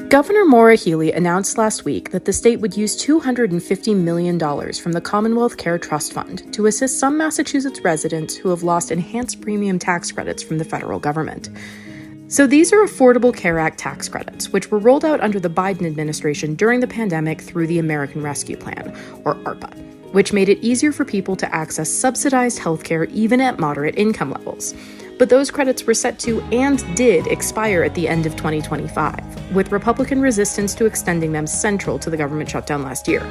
Governor Maura Healey announced last week that the state would use $250 million from the Commonwealth Care Trust Fund to assist some Massachusetts residents who have lost enhanced premium tax credits from the federal government. So these are Affordable Care Act tax credits, which were rolled out under the Biden administration during the pandemic through the American Rescue Plan, or ARPA, which made it easier for people to access subsidized healthcare even at moderate income levels. But those credits were set to and did expire at the end of 2025, with Republican resistance to extending them central to the government shutdown last year.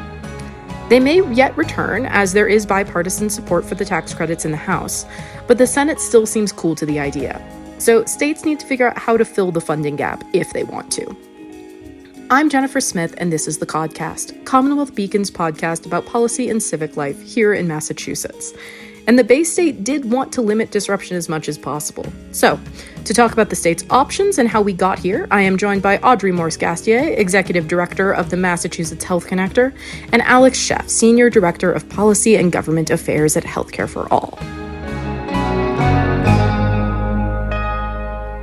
They may yet return, as there is bipartisan support for the tax credits in the House, but the Senate still seems cool to the idea. So states need to figure out how to fill the funding gap if they want to. I'm Jennifer Smith, and this is the Codcast, Commonwealth Beacon's podcast about policy and civic life here in Massachusetts. And the Bay State did want to limit disruption as much as possible. So, to talk about the state's options and how we got here, I am joined by Audrey Morse Gasteier, Executive Director of the Massachusetts Health Connector, and Alex Sheff, Senior Director of Policy and Government Affairs at Healthcare for All.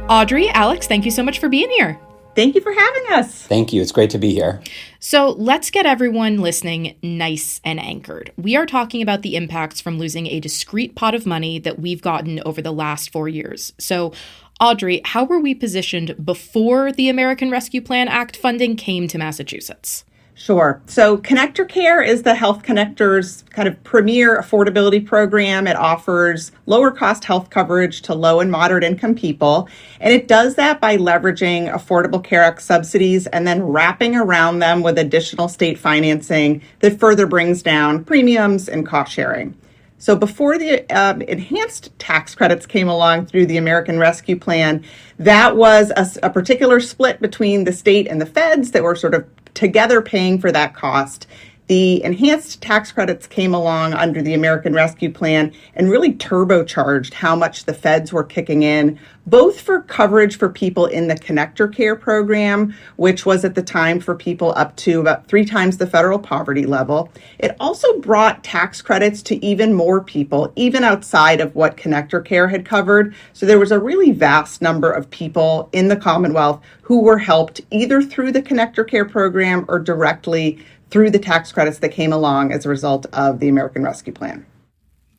Audrey, Alex, thank you so much for being here. Thank you for having us. Thank you. It's great to be here. So let's get everyone listening nice and anchored. We are talking about the impacts from losing a discrete pot of money that we've gotten over the last 4 years. So, Audrey, how were we positioned before the American Rescue Plan Act funding came to Massachusetts? Sure. So Connector Care is the Health Connector's kind of premier affordability program. It offers lower cost health coverage to low and moderate income people. And it does that by leveraging Affordable Care Act subsidies and then wrapping around them with additional state financing that further brings down premiums and cost sharing. So before the enhanced tax credits came along through the American Rescue Plan, that was a particular split between the state and the feds that were sort of together paying for that cost. The enhanced tax credits came along under the American Rescue Plan and really turbocharged how much the feds were kicking in, both for coverage for people in the Connector Care program, which was at the time for people up to about 3 times the federal poverty level. It also brought tax credits to even more people, even outside of what Connector Care had covered. So there was a really vast number of people in the Commonwealth who were helped either through the Connector Care program or directly through the tax credits that came along as a result of the American Rescue Plan.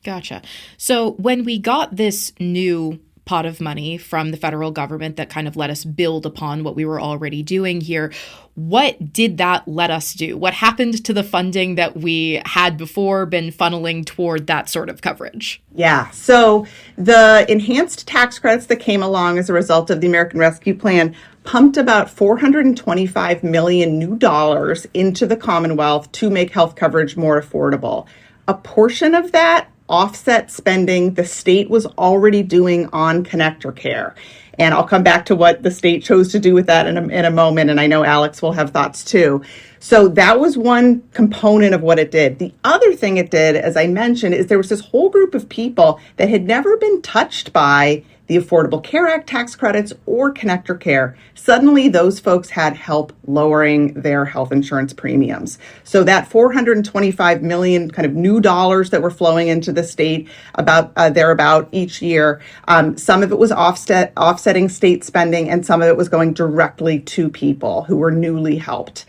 Gotcha. So when we got this new pot of money from the federal government that kind of let us build upon what we were already doing here, what did that let us do? What happened to the funding that we had before been funneling toward that sort of coverage? Yeah, so the enhanced tax credits that came along as a result of the American Rescue Plan pumped about $425 million new dollars into the Commonwealth to make health coverage more affordable. A portion of that offset spending the state was already doing on Connector Care. And I'll come back to what the state chose to do with that in a moment, and I know Alex will have thoughts too. So that was one component of what it did. The other thing it did, as I mentioned, is there was this whole group of people that had never been touched by the Affordable Care Act tax credits or Connector Care. Suddenly, those folks had help lowering their health insurance premiums. So that $425 million kind of new dollars that were flowing into the state thereabout each year, some of it was offsetting state spending, and some of it was going directly to people who were newly helped.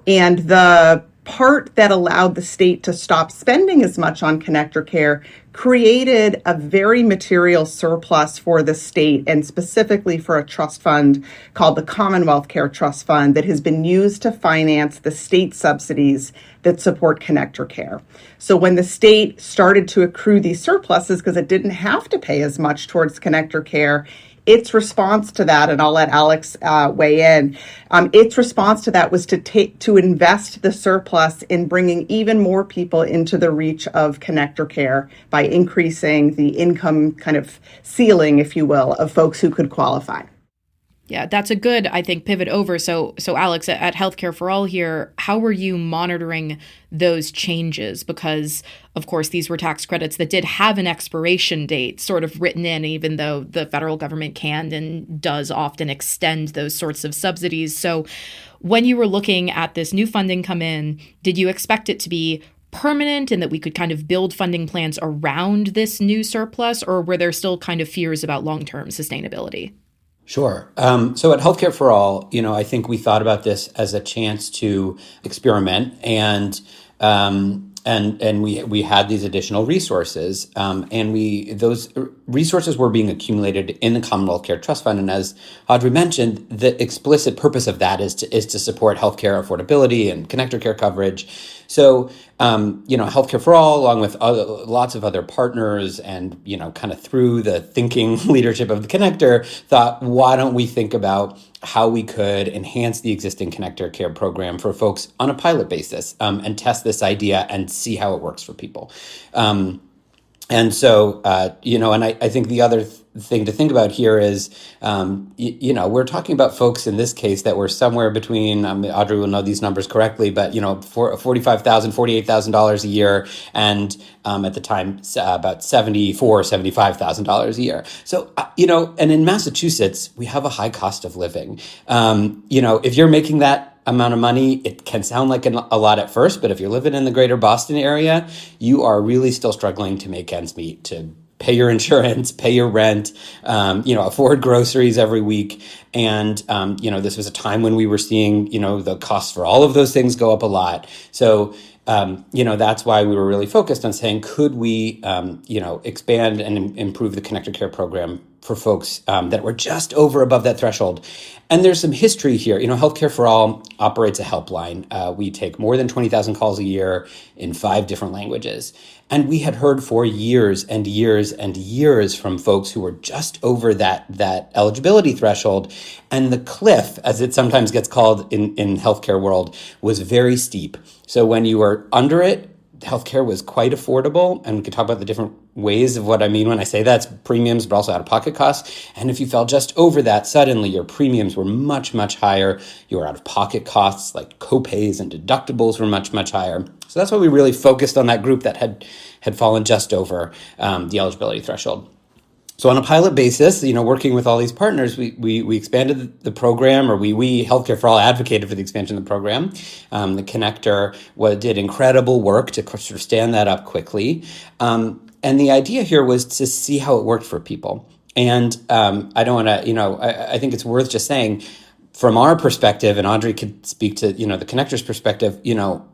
And the part that allowed the state to stop spending as much on Connector Care created a very material surplus for the state, and specifically for a trust fund called the Commonwealth Care Trust Fund that has been used to finance the state subsidies that support Connector Care. So when the state started to accrue these surpluses because it didn't have to pay as much towards Connector Care, its response to that, and I'll let Alex weigh in, its response to that was to invest the surplus in bringing even more people into the reach of Connector Care by increasing the income kind of ceiling, if you will, of folks who could qualify. Yeah, that's a good, I think, pivot over. So Alex, at Healthcare for All here, how were you monitoring those changes? Because, of course, these were tax credits that did have an expiration date sort of written in, even though the federal government can and does often extend those sorts of subsidies. So when you were looking at this new funding come in, did you expect it to be permanent and that we could kind of build funding plans around this new surplus, or were there still kind of fears about long-term sustainability? Sure. So at Healthcare for All, I think we thought about this as a chance to experiment, and we had these additional resources, and those resources were being accumulated in the Commonwealth Care Trust Fund. And as Audrey mentioned, the explicit purpose of that is to support healthcare affordability and connector care coverage. So, Healthcare for All, along with lots of other partners, and kind of through the thinking leadership of the connector, thought, why don't we think about how we could enhance the existing connector care program for folks on a pilot basis, and test this idea and see how it works for people. And so, and I think the other thing to think about here is, we're talking about folks in this case that were somewhere between, Audrey will know these numbers correctly, but, for $45,000, $48,000 a year, and at the time, about $75,000 a year. So, and in Massachusetts, we have a high cost of living. If you're making that amount of money, it can sound like a lot at first, but if you're living in the greater Boston area, you are really still struggling to make ends meet, to pay your insurance, pay your rent, afford groceries every week. And, this was a time when we were seeing, the costs for all of those things go up a lot. So, that's why we were really focused on saying, could we, expand and improve the connected care program for folks that were just above that threshold. And there's some history here. Healthcare for All operates a helpline. We take more than 20,000 calls a year in 5 different languages. And we had heard for years and years and years from folks who were just over that eligibility threshold. And the cliff, as it sometimes gets called in healthcare world, was very steep. So when you were under it, healthcare was quite affordable, and we could talk about the different ways of what I mean when I say that. It's premiums, but also out-of-pocket costs. And if you fell just over that, suddenly your premiums were much, much higher. Your out-of-pocket costs, like copays and deductibles, were much, much higher. So that's why we really focused on that group that had fallen just over the eligibility threshold. So on a pilot basis, working with all these partners, we expanded the program, or we Healthcare for All advocated for the expansion of the program. The connector did incredible work to sort of stand that up quickly. And the idea here was to see how it worked for people. And I don't want to, I think it's worth just saying, from our perspective, and Audrey could speak to, the connector's perspective,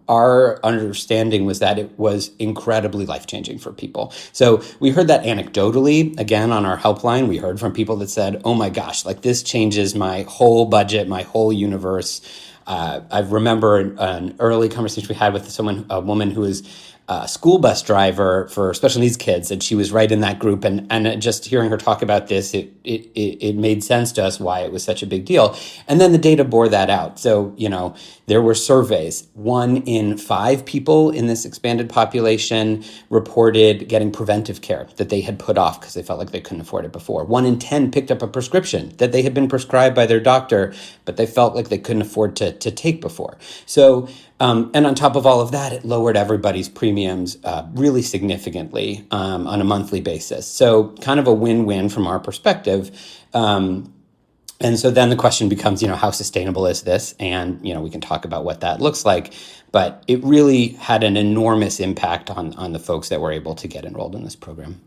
our understanding was that it was incredibly life-changing for people. So we heard that anecdotally, again, on our helpline. We heard from people that said, oh my gosh, like this changes my whole budget, my whole universe. I remember an early conversation we had with a woman who is a school bus driver for special needs kids, and she was right in that group. And just hearing her talk about this, it made sense to us why it was such a big deal. And then the data bore that out. So, there were surveys. 1 in 5 people in this expanded population reported getting preventive care that they had put off because they felt like they couldn't afford it before. 1 in 10 picked up a prescription that they had been prescribed by their doctor, but they felt like they couldn't afford to take before. So, and on top of all of that, it lowered everybody's premiums really significantly on a monthly basis. So kind of a win-win from our perspective. And so then the question becomes, how sustainable is this? And, we can talk about what that looks like. But it really had an enormous impact on the folks that were able to get enrolled in this program.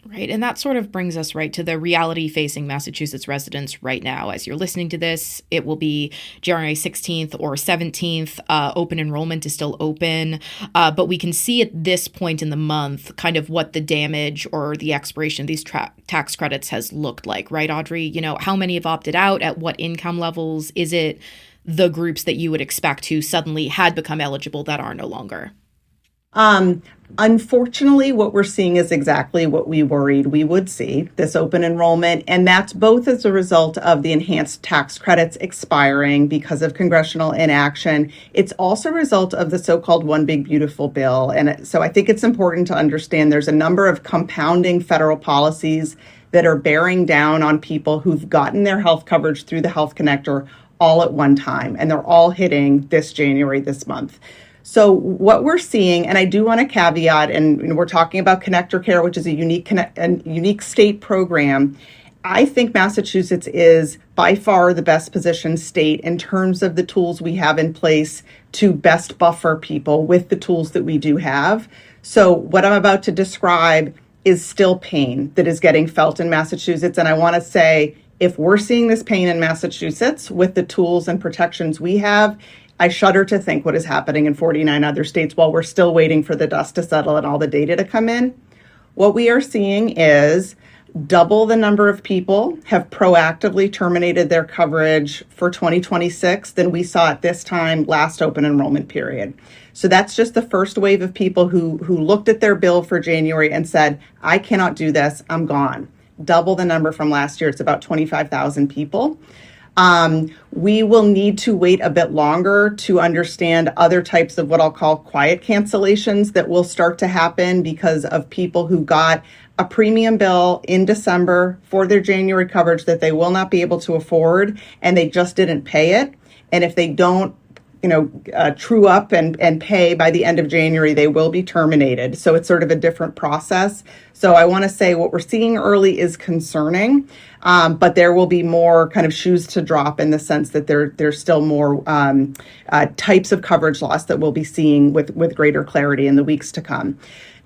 Right. And that sort of brings us right to the reality facing Massachusetts residents right now. As you're listening to this, it will be January 16th or 17th. Open enrollment is still open. But we can see at this point in the month kind of what the damage or the expiration of these tax credits has looked like. Right, Audrey? How many have opted out? At what income levels? Is it the groups that you would expect who suddenly had become eligible that are no longer? Unfortunately, what we're seeing is exactly what we worried we would see, this open enrollment, and that's both as a result of the enhanced tax credits expiring because of congressional inaction. It's also a result of the so-called One Big Beautiful Bill. And so I think it's important to understand there's a number of compounding federal policies that are bearing down on people who've gotten their health coverage through the Health Connector all at one time, and they're all hitting this January, this month. So what we're seeing, and I do want to caveat, and we're talking about Connector Care, which is a unique state program. I think Massachusetts is by far the best positioned state in terms of the tools we have in place to best buffer people with the tools that we do have. So what I'm about to describe is still pain that is getting felt in Massachusetts. And I want to say If we're seeing this pain in Massachusetts with the tools and protections we have, I shudder to think what is happening in 49 other states while we're still waiting for the dust to settle and all the data to come in. What we are seeing is double the number of people have proactively terminated their coverage for 2026 than we saw at this time last open enrollment period. So that's just the first wave of people who looked at their bill for January and said, I cannot do this, I'm gone. Double the number from last year. It's about 25,000 people. We will need to wait a bit longer to understand other types of what I'll call quiet cancellations that will start to happen because of people who got a premium bill in December for their January coverage that they will not be able to afford, and they just didn't pay it. And if they don't, true up and pay by the end of January, they will be terminated. So it's sort of a different process. So I want to say what we're seeing early is concerning, but there will be more kind of shoes to drop in the sense that there's still more types of coverage loss that we'll be seeing with greater clarity in the weeks to come.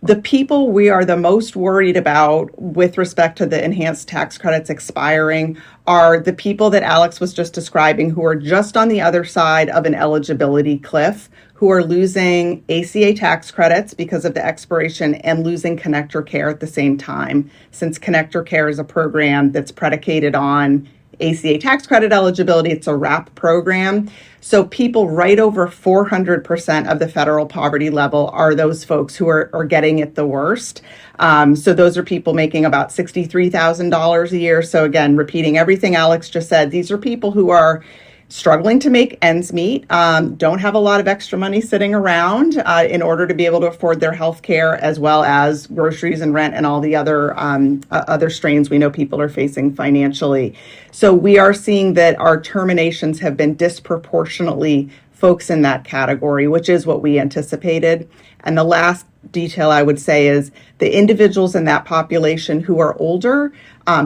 The people we are the most worried about with respect to the enhanced tax credits expiring are the people that Alex was just describing who are just on the other side of an eligibility cliff, who are losing ACA tax credits because of the expiration and losing Connector Care at the same time, since Connector Care is a program that's predicated on ACA tax credit eligibility. It's a WRAP program. So people right over 400% of the federal poverty level are those folks who are getting it the worst. So those are people making about $63,000 a year. So again, repeating everything Alex just said, these are people who are struggling to make ends meet, don't have a lot of extra money sitting around in order to be able to afford their health care, as well as groceries and rent and all the other strains we know people are facing financially. So we are seeing that our terminations have been disproportionately folks in that category, which is what we anticipated. And the last detail I would say is the individuals in that population who are older,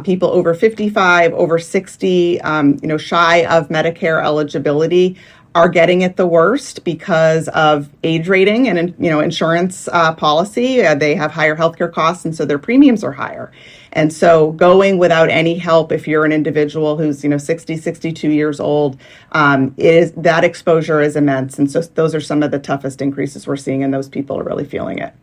people over 55, over 60, shy of Medicare eligibility, are getting it the worst because of age rating and insurance policy. They have higher healthcare costs, and so their premiums are higher. And so going without any help, if you're an individual who's 60, 62 years old, that exposure is immense. And so those are some of the toughest increases we're seeing, and those people are really feeling it.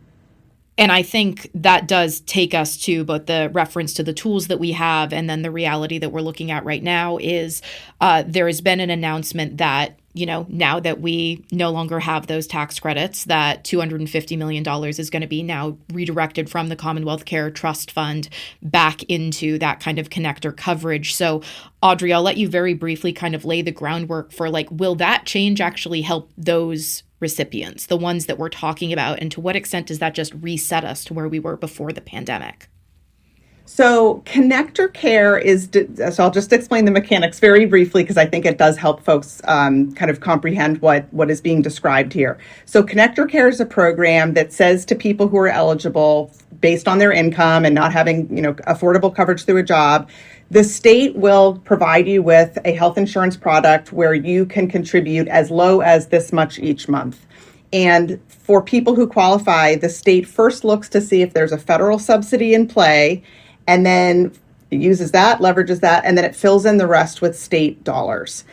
And I think that does take us to both the reference to the tools that we have and then the reality that we're looking at right now is there has been an announcement that, now that we no longer have those tax credits, that $250 million is going to be now redirected from the Commonwealth Care Trust Fund back into that kind of connector coverage. So, Audrey, I'll let you very briefly kind of lay the groundwork for will that change actually help those recipients, the ones that we're talking about, and to what extent does that just reset us to where we were before the pandemic? So Connector Care so I'll just explain the mechanics very briefly because I think it does help folks kind of comprehend what is being described here. So Connector Care is a program that says to people who are eligible based on their income and not having, affordable coverage through a job, the state will provide you with a health insurance product where you can contribute as low as this much each month. And for people who qualify, the state first looks to see if there's a federal subsidy in play, and then it uses that, leverages that, and then it fills in the rest with state dollars.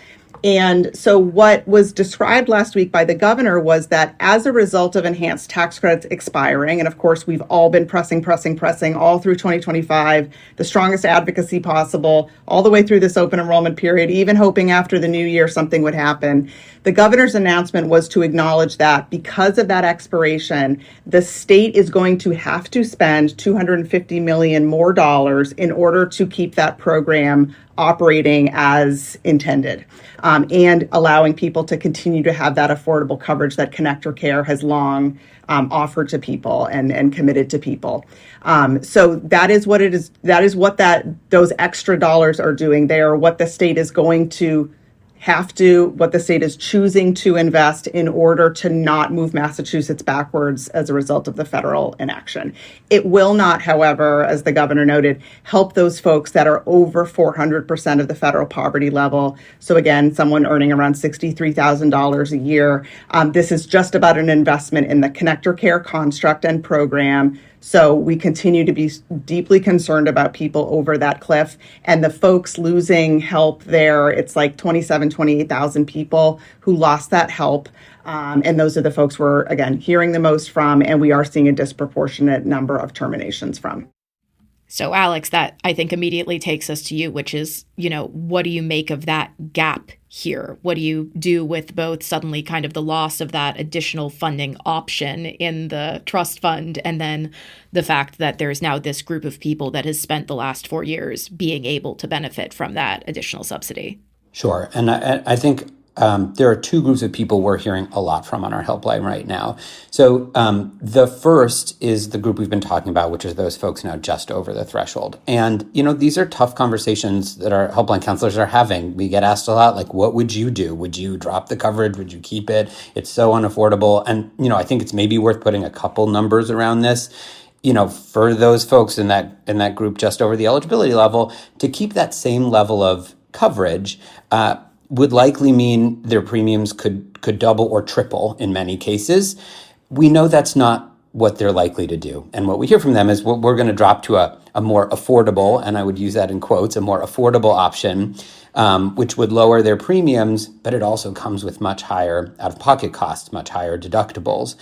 And so what was described last week by the governor was that as a result of enhanced tax credits expiring, and of course, we've all been pressing all through 2025, the strongest advocacy possible, all the way through this open enrollment period, even hoping after the new year something would happen. The governor's announcement was to acknowledge that because of that expiration, the state is going to have to spend $250 million more dollars in order to keep that program operating as intended, and allowing people to continue to have that affordable coverage that Connector Care has long offered to people and committed to people. So that is what it is. That is what those extra dollars are doing. They are what the state is going to what the state is choosing to invest in order to not move Massachusetts backwards as a result of the federal inaction. It will not, however, as the governor noted, help those folks that are over 400% of the federal poverty level. So again, someone earning around $63,000 a year. This is just about an investment in the Connector Care construct and program So we continue to be deeply concerned about people over that cliff, and the folks losing help there. It's like 28,000 people who lost that help. And those are the folks we're, again, hearing the most from, and we are seeing a disproportionate number of terminations from. So, Alex, that I think immediately takes us to you, which is, what do you make of that gap here? What do you do with both suddenly kind of the loss of that additional funding option in the trust fund and then the fact that there's now this group of people that has spent the last 4 years being able to benefit from that additional subsidy? Sure. And I think there are two groups of people we're hearing a lot from on our helpline right now. So the first is the group we've been talking about, which is those folks now just over the threshold. And, these are tough conversations that our helpline counselors are having. We get asked a lot, like, what would you do? Would you drop the coverage? Would you keep it? It's so unaffordable. And, I think it's maybe worth putting a couple numbers around this. For those folks in that group just over the eligibility level, to keep that same level of coverage would likely mean their premiums could double or triple in many cases. We know that's not what they're likely to do. And what we hear from them is we're going to drop to a more affordable, and I would use that in quotes, a more affordable option, which would lower their premiums, but it also comes with much higher out-of-pocket costs, much higher deductibles.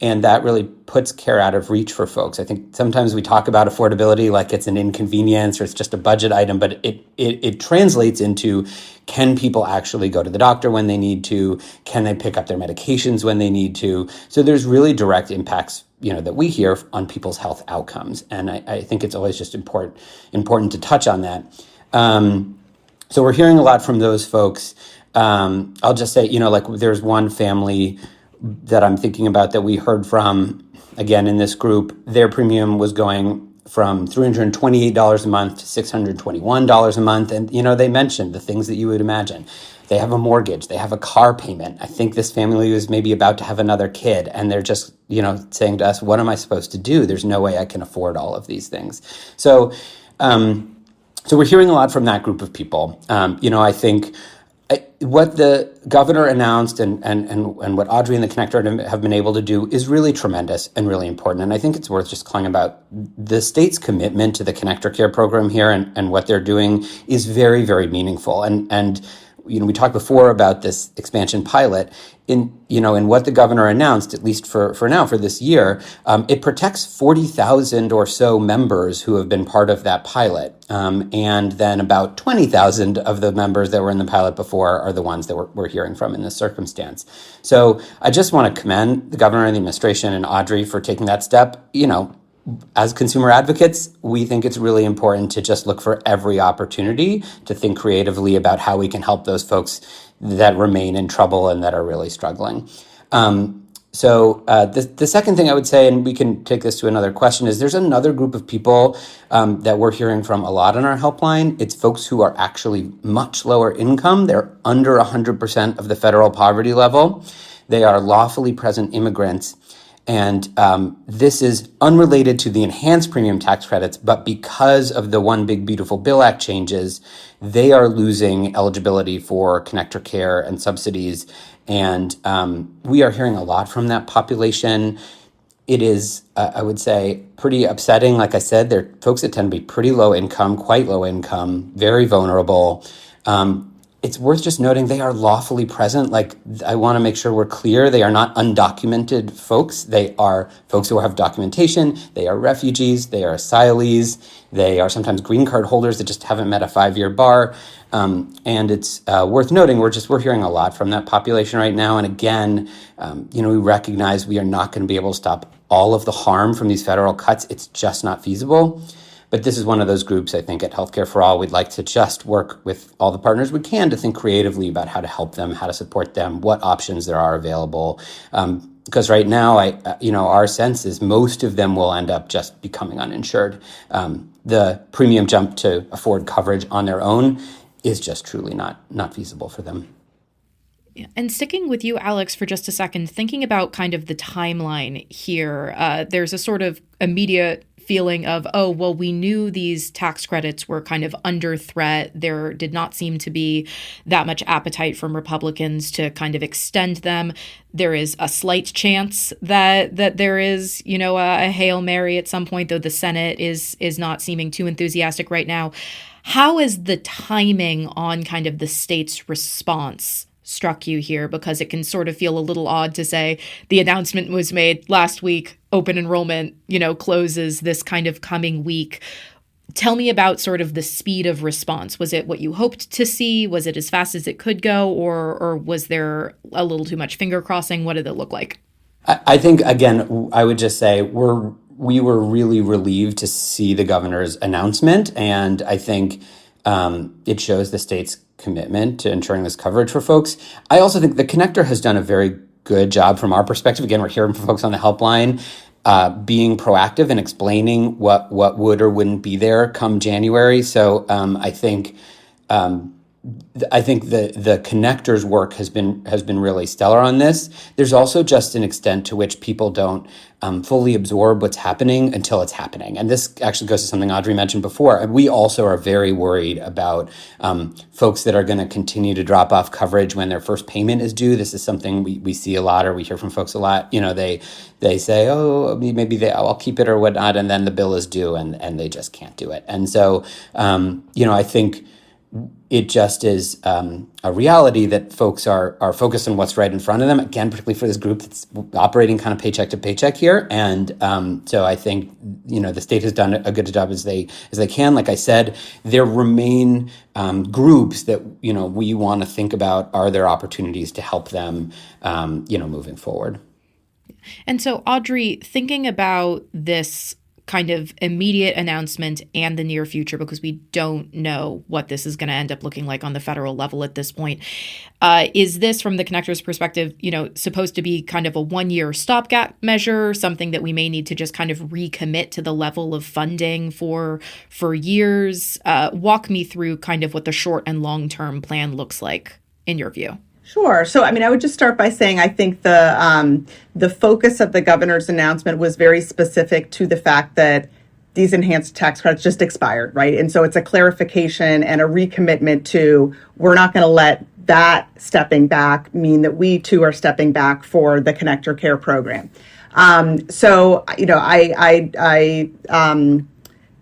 And that really puts care out of reach for folks. I think sometimes we talk about affordability like it's an inconvenience or it's just a budget item, but it translates into, can people actually go to the doctor when they need to? Can they pick up their medications when they need to? So there's really direct impacts, that we hear on people's health outcomes. And I think it's always just important to touch on that. So we're hearing a lot from those folks. I'll just say, there's one family that I'm thinking about that we heard from, again, in this group. Their premium was going from $328 a month to $621 a month. And, they mentioned the things that you would imagine. They have a mortgage, they have a car payment. I think this family was maybe about to have another kid, and they're just, saying to us, what am I supposed to do? There's no way I can afford all of these things. So we're hearing a lot from that group of people. I think what the governor announced and what Audrey and the Connector have been able to do is really tremendous and really important. And I think it's worth just calling about the state's commitment to the Connector Care program here and what they're doing is very, very meaningful. And we talked before about this expansion pilot. In what the governor announced, at least for now, for this year, it protects 40,000 or so members who have been part of that pilot. And then about 20,000 of the members that were in the pilot before are the ones that we're hearing from in this circumstance. So I just want to commend the governor and the administration and Audrey for taking that step. As consumer advocates, we think it's really important to just look for every opportunity to think creatively about how we can help those folks that remain in trouble and that are really struggling. So the second thing I would say, and we can take this to another question, is there's another group of people that we're hearing from a lot on our helpline. It's folks who are actually much lower income. They're under 100% of the federal poverty level. They are lawfully present immigrants. And this is unrelated to the enhanced premium tax credits, but because of the One Big Beautiful Bill Act changes, they are losing eligibility for Connector Care and subsidies. And we are hearing a lot from that population. It is, I would say, pretty upsetting. Like I said, they're folks that tend to be pretty low income, quite low income, very vulnerable. It's worth just noting they are lawfully present. Like, I want to make sure we're clear. They are not undocumented folks. They are folks who have documentation. They are refugees. They are asylees. They are sometimes green card holders that just haven't met a 5-year bar. And it's worth noting we're hearing a lot from that population right now. And again, we recognize we are not going to be able to stop all of the harm from these federal cuts. It's just not feasible. But this is one of those groups, I think, at Healthcare for All, we'd like to just work with all the partners we can to think creatively about how to help them, how to support them, what options there are available. Because right now, our sense is most of them will end up just becoming uninsured. The premium jump to afford coverage on their own is just truly not feasible for them. And sticking with you, Alex, for just a second, thinking about kind of the timeline here, there's a sort of immediate feeling of, oh, well, we knew these tax credits were kind of under threat. There did not seem to be that much appetite from Republicans to kind of extend them. There is a slight chance that there is, a Hail Mary at some point, though the Senate is not seeming too enthusiastic right now. How is the timing on kind of the state's response struck you here? Because it can sort of feel a little odd to say the announcement was made last week, open enrollment, closes this kind of coming week. Tell me about sort of the speed of response. Was it what you hoped to see? Was it as fast as it could go? Or was there a little too much finger crossing? What did it look like? I think, again, I would just say we were really relieved to see the governor's announcement. And I think it shows the state's commitment to ensuring this coverage for folks. I also think the connector has done a very good job from our perspective. Again, we're hearing from folks on the helpline, being proactive and explaining what would or wouldn't be there come January. So I think the connector's work has been really stellar on this. There's also just an extent to which people don't fully absorb what's happening until it's happening. And this actually goes to something Audrey mentioned before. We also are very worried about folks that are going to continue to drop off coverage when their first payment is due. This is something we see a lot, or we hear from folks a lot. They say, oh, maybe I'll keep it or whatnot, and then the bill is due and they just can't do it. And so, I think it just is a reality that folks are focused on what's right in front of them, again, particularly for this group that's operating kind of paycheck to paycheck here. And so I think, the state has done a good job as they can. Like I said, there remain groups that, we want to think about, are there opportunities to help them, moving forward. And so, Audrey, thinking about this kind of immediate announcement and the near future, because we don't know what this is going to end up looking like on the federal level at this point. Is this, from the connector's perspective, supposed to be kind of a one-year stopgap measure, something that we may need to just kind of recommit to the level of funding for years? Walk me through kind of what the short and long-term plan looks like in your view. Sure. So, I would just start by saying I think the focus of the governor's announcement was very specific to the fact that these enhanced tax credits just expired, right? And so it's a clarification and a recommitment to, we're not going to let that stepping back mean that we too are stepping back for the Connector Care program.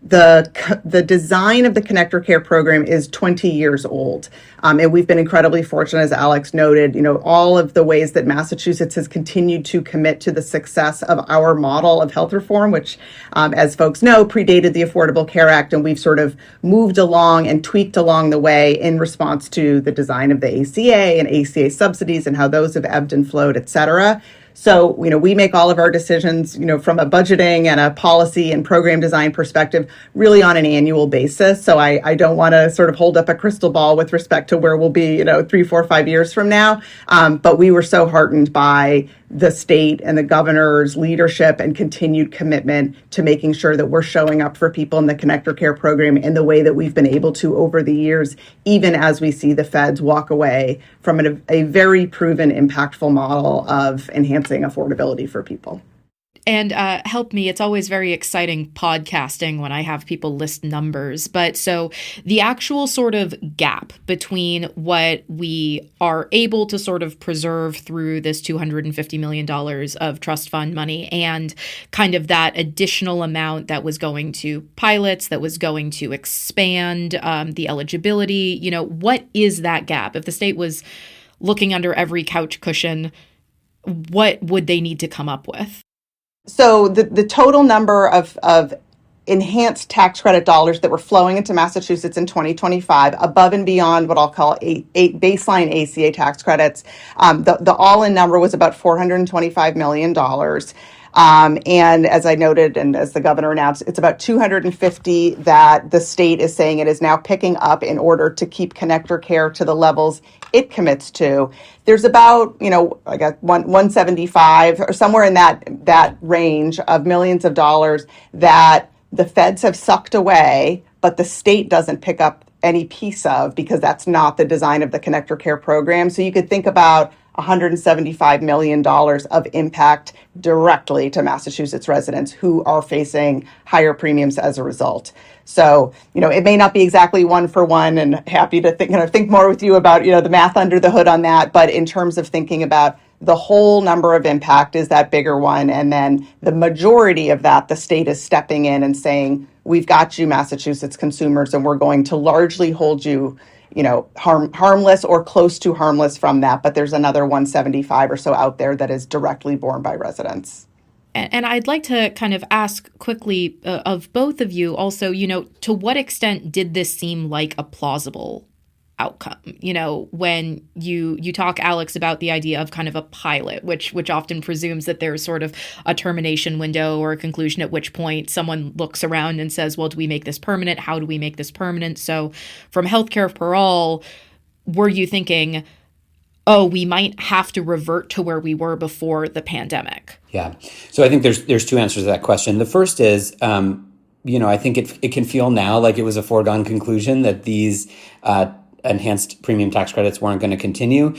The design of the Connector Care program is 20 years old. And we've been incredibly fortunate, as Alex noted, all of the ways that Massachusetts has continued to commit to the success of our model of health reform, which, as folks know, predated the Affordable Care Act. And we've sort of moved along and tweaked along the way in response to the design of the ACA and ACA subsidies and how those have ebbed and flowed, et cetera. So, we make all of our decisions, from a budgeting and a policy and program design perspective, really on an annual basis. So I don't want to sort of hold up a crystal ball with respect to where we'll be, 3, 4, 5 years from now. But we were so heartened by the state and the governor's leadership and continued commitment to making sure that we're showing up for people in the Connector Care program in the way that we've been able to over the years, even as we see the feds walk away from a very proven, impactful model of enhancing affordability for people. And help me, it's always very exciting podcasting when I have people list numbers. But so the actual sort of gap between what we are able to sort of preserve through this $250 million of trust fund money and kind of that additional amount that was going to pilots, that was going to expand the eligibility, what is that gap? If the state was looking under every couch cushion, what would they need to come up with? So the total number of enhanced tax credit dollars that were flowing into Massachusetts in 2025, above and beyond what I'll call eight baseline ACA tax credits, the all-in number was about $425 million. And as I noted, and as the governor announced, it's about 250 that the state is saying it is now picking up in order to keep Connector Care to the levels it commits to. There's about, like 175 or somewhere in that range of millions of dollars that the feds have sucked away, but the state doesn't pick up any piece of, because that's not the design of the Connector Care program. So you could think about $175 million of impact directly to Massachusetts residents who are facing higher premiums as a result. So, it may not be exactly one for one, and happy to think more with you about, the math under the hood on that. But in terms of thinking about the whole number of impact is that bigger one. And then the majority of that, the state is stepping in and saying, we've got you, Massachusetts consumers, and we're going to largely hold you harmless or close to harmless from that. But there's another 175 or so out there that is directly borne by residents. And I'd like to kind of ask quickly of both of you also, to what extent did this seem like a plausible outcome? When you talk, Alex, about the idea of kind of a pilot, which often presumes that there's sort of a termination window or a conclusion at which point someone looks around and says, well, do we make this permanent? How do we make this permanent? So from healthcare for all, were you thinking, oh, we might have to revert to where we were before the pandemic? Yeah. So I think there's two answers to that question. The first is, I think it can feel now like it was a foregone conclusion that these enhanced premium tax credits weren't going to continue.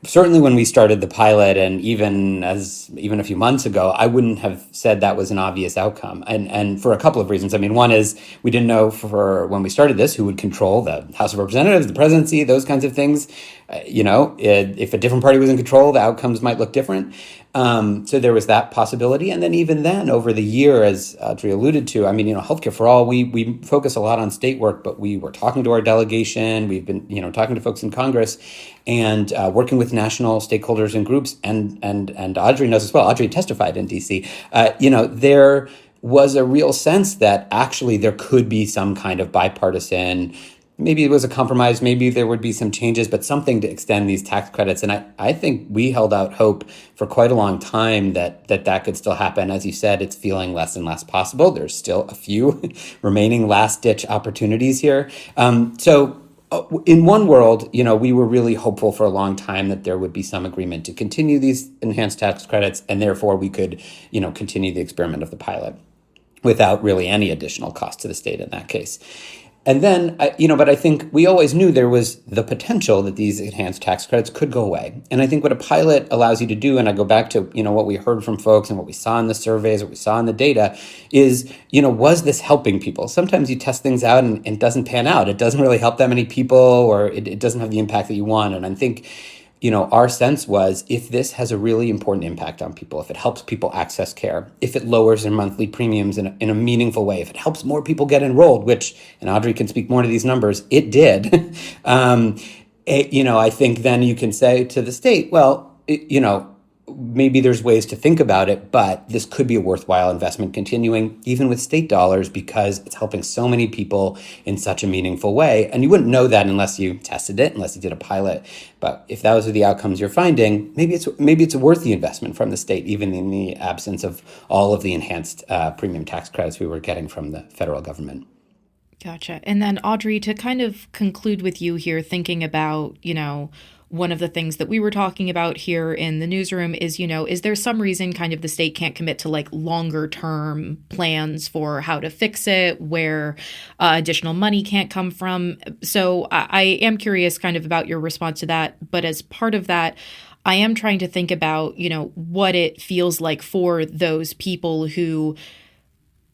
Certainly when we started the pilot, and even a few months ago, I wouldn't have said that was an obvious outcome. And for a couple of reasons. I mean, one is we didn't know when we started this who would control the House of Representatives, the presidency, those kinds of things. If a different party was in control, the outcomes might look different. So there was that possibility. And then even then, over the year, as Audrey alluded to, Healthcare for All, we focus a lot on state work, but we were talking to our delegation. We've been, talking to folks in Congress and working with national stakeholders and groups. And Audrey knows as well. Audrey testified in D.C. There was a real sense that actually there could be some kind of bipartisan. Maybe it was a compromise, maybe there would be some changes, but something to extend these tax credits. And I think we held out hope for quite a long time that could still happen. As you said, it's feeling less and less possible. There's still a few remaining last-ditch opportunities here. So in one world, we were really hopeful for a long time that there would be some agreement to continue these enhanced tax credits, and therefore we could, continue the experiment of the pilot without really any additional cost to the state in that case. And then, but I think we always knew there was the potential that these enhanced tax credits could go away. And I think what a pilot allows you to do, and I go back to, what we heard from folks and what we saw in the surveys, what we saw in the data is, was this helping people? Sometimes you test things out and it doesn't pan out. It doesn't really help that many people, or it doesn't have the impact that you want. And I think, our sense was if this has a really important impact on people, if it helps people access care, if it lowers their monthly premiums in a meaningful way, if it helps more people get enrolled, which, and Audrey can speak more to these numbers, it did. I think then you can say to the state, well, maybe there's ways to think about it, but this could be a worthwhile investment continuing, even with state dollars, because it's helping so many people in such a meaningful way. And you wouldn't know that unless you tested it, unless you did a pilot. But if those are the outcomes you're finding, maybe it's worth the investment from the state, even in the absence of all of the enhanced premium tax credits we were getting from the federal government. Gotcha. And then Audrey, to kind of conclude with you here, thinking about, one of the things that we were talking about here in the newsroom is, is there some reason kind of the state can't commit to like longer term plans for how to fix it, where additional money can't come from? So I am curious kind of about your response to that. But as part of that, I am trying to think about, what it feels like for those people who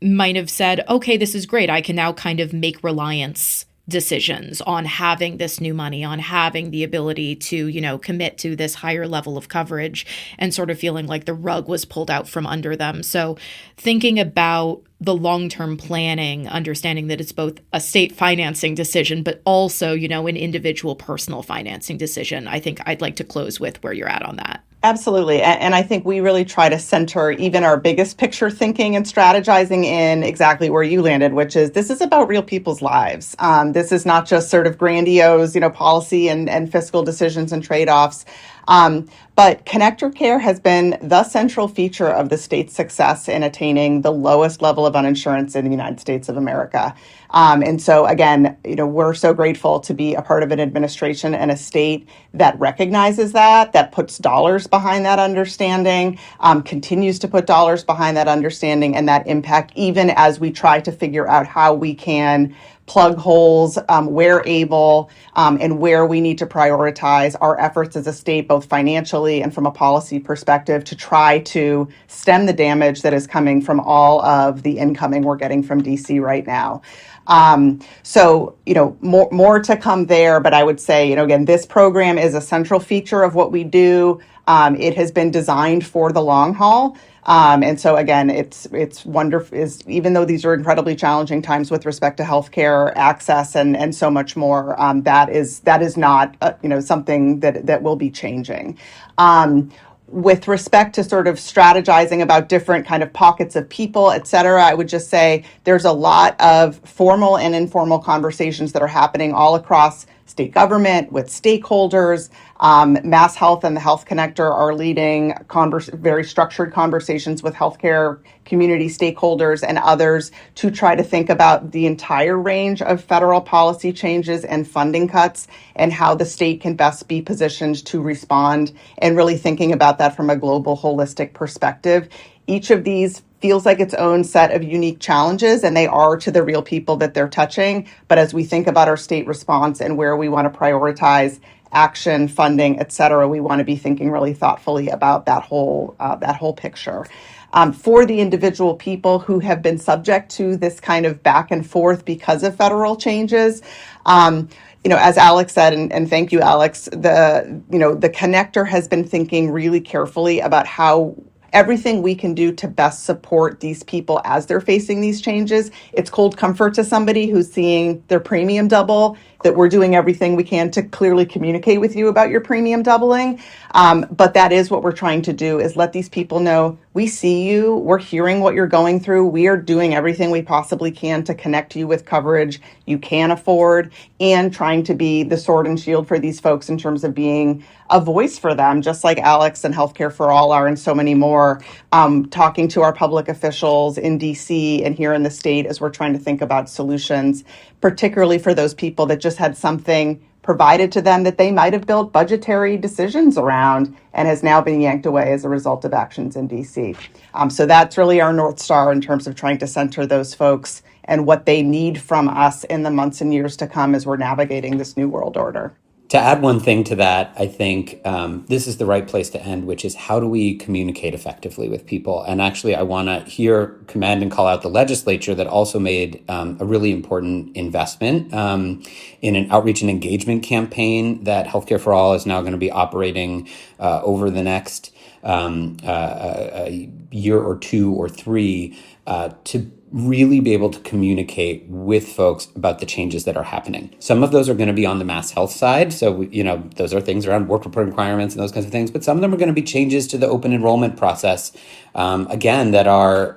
might have said, okay, this is great. I can now kind of make reliance decisions on having this new money, on having the ability to, commit to this higher level of coverage, and sort of feeling like the rug was pulled out from under them. So thinking about the long-term planning, understanding that it's both a state financing decision, but also, an individual personal financing decision. I think I'd like to close with where you're at on that. Absolutely. And I think we really try to center even our biggest picture thinking and strategizing in exactly where you landed, which is this is about real people's lives. This is not just sort of grandiose, policy and fiscal decisions and trade-offs. But Connector Care has been the central feature of the state's success in attaining the lowest level of uninsurance in the United States of America. And so, again, we're so grateful to be a part of an administration and a state that recognizes that puts dollars behind that understanding, continues to put dollars behind that understanding and that impact, even as we try to figure out how we can plug holes where able, and where we need to prioritize our efforts as a state, both financially and from a policy perspective, to try to stem the damage that is coming from all of the incoming we're getting from DC right now. So, more to come there, but I would say, again, this program is a central feature of what we do. It has been designed for the long haul. And so again, it's wonderful, even though these are incredibly challenging times with respect to healthcare access and so much more, that is not, something that will be changing. With respect to sort of strategizing about different kind of pockets of people, et cetera, I would just say there's a lot of formal and informal conversations that are happening all across state government with stakeholders. Mass Health and the Health Connector are leading very structured conversations with healthcare community stakeholders and others to try to think about the entire range of federal policy changes and funding cuts and how the state can best be positioned to respond, and really thinking about that from a global holistic perspective. Each of these feels like its own set of unique challenges, and they are to the real people that they're touching. But as we think about our state response and where we want to prioritize action, funding, et cetera, we want to be thinking really thoughtfully about that whole picture. For the individual people who have been subject to this kind of back and forth because of federal changes, as Alex said, and thank you, Alex, the connector has been thinking really carefully about how everything we can do to best support these people as they're facing these changes. It's cold comfort to somebody who's seeing their premium double that we're doing everything we can to clearly communicate with you about your premium doubling. But that is what we're trying to do, is let these people know we see you, we're hearing what you're going through, we are doing everything we possibly can to connect you with coverage you can afford, and trying to be the sword and shield for these folks in terms of being a voice for them, just like Alex and Healthcare for All are, and so many more, talking to our public officials in DC and here in the state as we're trying to think about solutions, particularly for those people that just had something provided to them that they might have built budgetary decisions around and has now been yanked away as a result of actions in DC. So that's really our North Star in terms of trying to center those folks and what they need from us in the months and years to come as we're navigating this new world order. To add one thing to that, I think this is the right place to end, which is how do we communicate effectively with people? And actually, I want to here commend and call out the legislature that also made a really important investment in an outreach and engagement campaign that Healthcare for All is now going to be operating over the next a year or two or three to really be able to communicate with folks about the changes that are happening. Some of those are going to be on the mass health side. So, those are things around work report requirements and those kinds of things. But some of them are going to be changes to the open enrollment process, again, that are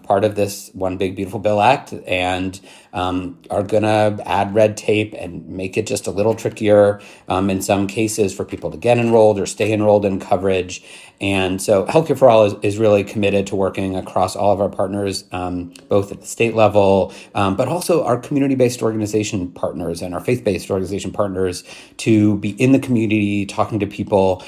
part of this One Big Beautiful Bill Act, and are going to add red tape and make it just a little trickier in some cases for people to get enrolled or stay enrolled in coverage. And so Healthcare for All is really committed to working across all of our partners, both at the state level, but also our community-based organization partners and our faith-based organization partners, to be in the community talking to people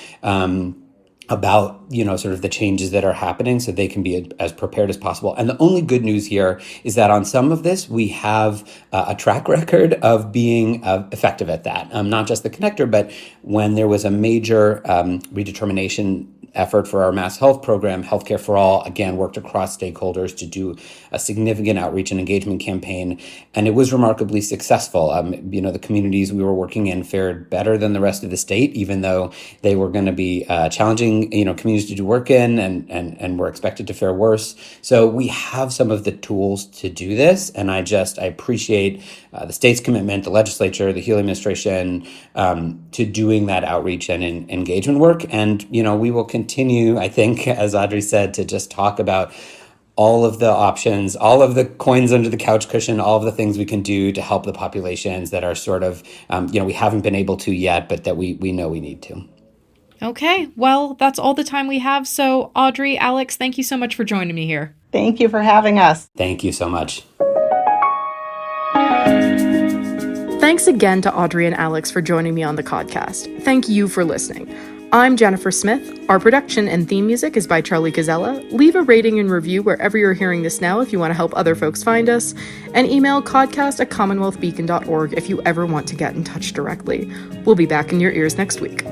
about, sort of the changes that are happening so they can be as prepared as possible. And the only good news here is that on some of this, we have a track record of being effective at that. Not just the connector, but when there was a major redetermination effort for our mass health program, Healthcare for All, again, worked across stakeholders to do a significant outreach and engagement campaign. And it was remarkably successful. The communities we were working in fared better than the rest of the state, even though they were going to be challenging, communities to do work in and were expected to fare worse. So we have some of the tools to do this. And I appreciate the state's commitment, the legislature, the Healey administration, to doing that outreach and engagement work. And, we will continue, I think, as Audrey said, to just talk about all of the options, all of the coins under the couch cushion, all of the things we can do to help the populations that are sort of, we haven't been able to yet, but that we know we need to. Okay, well, that's all the time we have. So Audrey, Alex, thank you so much for joining me here. Thank you for having us. Thank you so much. Thanks again to Audrey and Alex for joining me on the Codcast. Thank you for listening. I'm Jennifer Smith. Our production and theme music is by Charlie Gazella. Leave a rating and review wherever you're hearing this now if you want to help other folks find us. And email codcast@commonwealthbeacon.org if you ever want to get in touch directly. We'll be back in your ears next week.